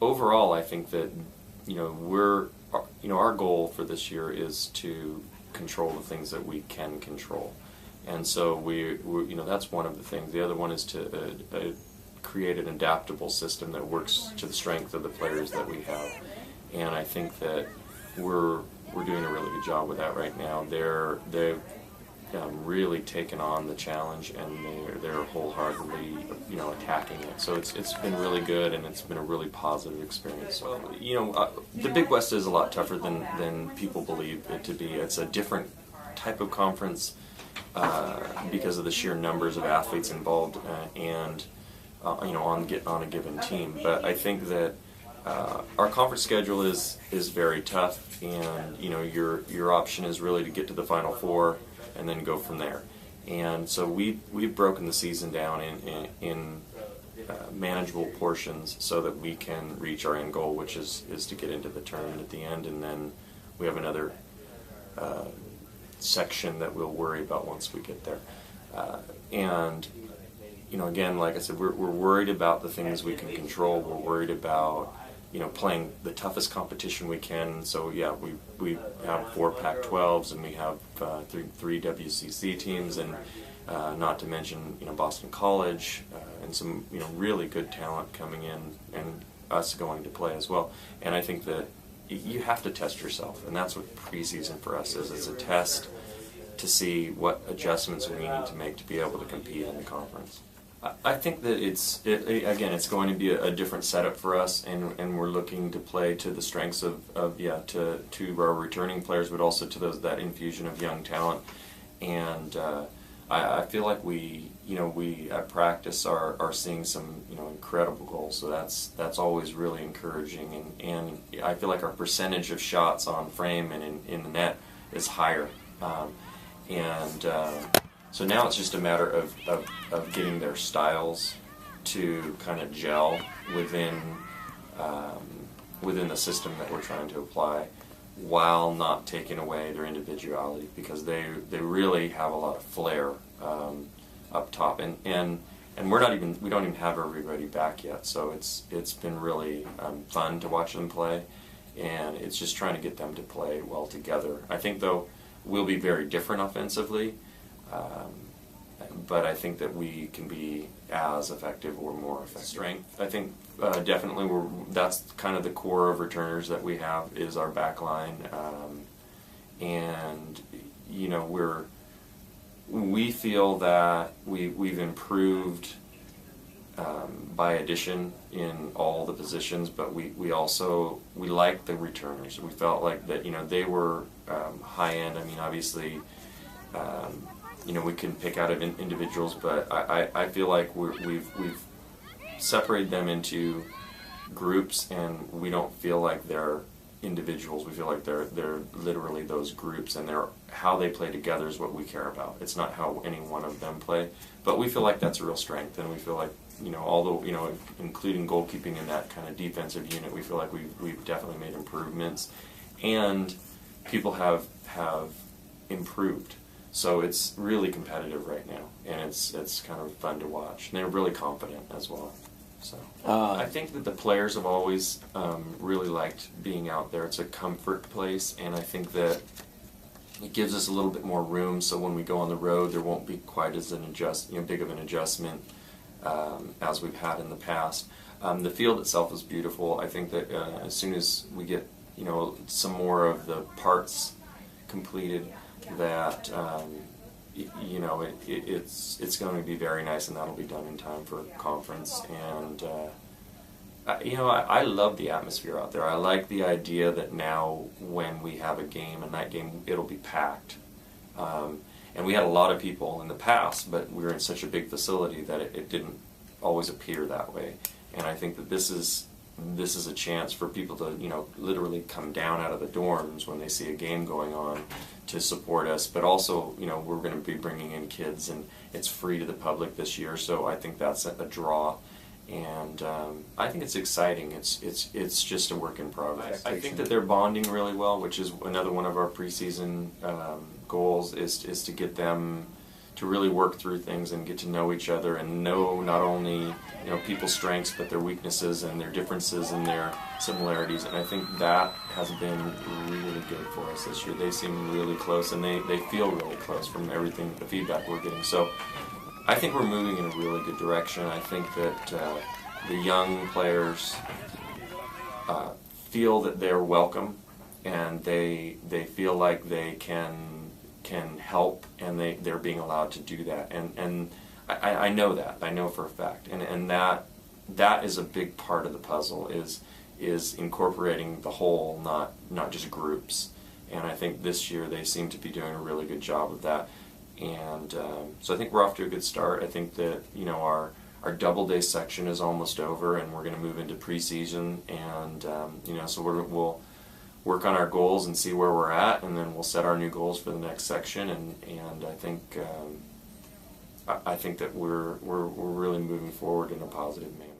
overall, I think that our goal for this year is to control the things that we can control, and so that's one of the things. The other one is to create an adaptable system that works to the strength of the players that we have, and I think that we're doing a really good job with that right now. They've really taken on the challenge, and they're wholeheartedly attacking it. So it's been really good, and it's been a really positive experience. The Big West is a lot tougher than people believe it to be. It's a different type of conference because of the sheer numbers of athletes involved and on a given team. But I think that our conference schedule is very tough, and your option is really to get to the Final Four and then go from there. And so we've broken the season down in manageable portions so that we can reach our end goal, which is to get into the tournament at the end, and then we have another section that we'll worry about once we get there. Again, like I said, we're worried about the things we can control. We're worried about playing the toughest competition we can. So yeah, we have 4 Pac-12s, and we have three WCC teams, and not to mention Boston College and some really good talent coming in, and us going to play as well. And I think that you have to test yourself, and that's what preseason for us is. It's a test to see what adjustments we need to make to be able to compete in the conference. I think that it's going to be a different setup for us, and we're looking to play to the strengths to our returning players, but also to that infusion of young talent. And I feel like we at practice are seeing some incredible goals. So that's always really encouraging, and I feel like our percentage of shots on frame and in the net is higher, so now it's just a matter of getting their styles to kind of gel within the system that we're trying to apply, while not taking away their individuality, because they really have a lot of flair up top, and we don't even have everybody back yet. So it's been really fun to watch them play, and it's just trying to get them to play well together. I think though we'll be very different offensively. But I think that we can be as effective or more effective. Strength, I think definitely that's kind of the core of returners that we have is our back line, and we feel that we've improved by addition in all the positions, but we like the returners. We felt like that they were high end. I mean, obviously. We can pick out of individuals, but I feel like we've separated them into groups, and we don't feel like they're individuals. We feel like they're literally those groups, and how they play together is what we care about. It's not how any one of them play, but we feel like that's a real strength, and we feel like although including goalkeeping in that kind of defensive unit, we feel like we've definitely made improvements, and people have improved. So it's really competitive right now, and it's kind of fun to watch. And they're really confident as well. So I think that the players have always really liked being out there. It's a comfort place, and I think that it gives us a little bit more room. So when we go on the road, there won't be quite as big of an adjustment as we've had in the past. The field itself is beautiful. I think that as soon as we get some more of the parts completed, that it's going to be very nice, and that'll be done in time for conference. And I love the atmosphere out there. I like the idea that now when we have a night game, it'll be packed. And we had a lot of people in the past, but we were in such a big facility that it didn't always appear that way. And I think that this is a chance for people to literally come down out of the dorms when they see a game going on to support us. But also we're going to be bringing in kids, and it's free to the public this year, so I think that's a draw. And I think it's exciting. It's just a work in progress. I think that they're bonding really well, which is another one of our preseason goals is to get them really work through things and get to know each other and know not only people's strengths but their weaknesses and their differences and their similarities. And I think that has been really good for us this year. They seem really close, and they feel really close from everything, the feedback we're getting. So I think we're moving in a really good direction. I think that the young players feel that they're welcome, and they feel like they can help, and they're being allowed to do that. And I know that. I know for a fact. And that is a big part of the puzzle, is incorporating the whole, not just groups. And I think this year they seem to be doing a really good job of that. And so I think we're off to a good start. I think that our double-day section is almost over, and we're going to move into preseason. And so we'll work on our goals and see where we're at, and then we'll set our new goals for the next section. And I think that we're really moving forward in a positive manner.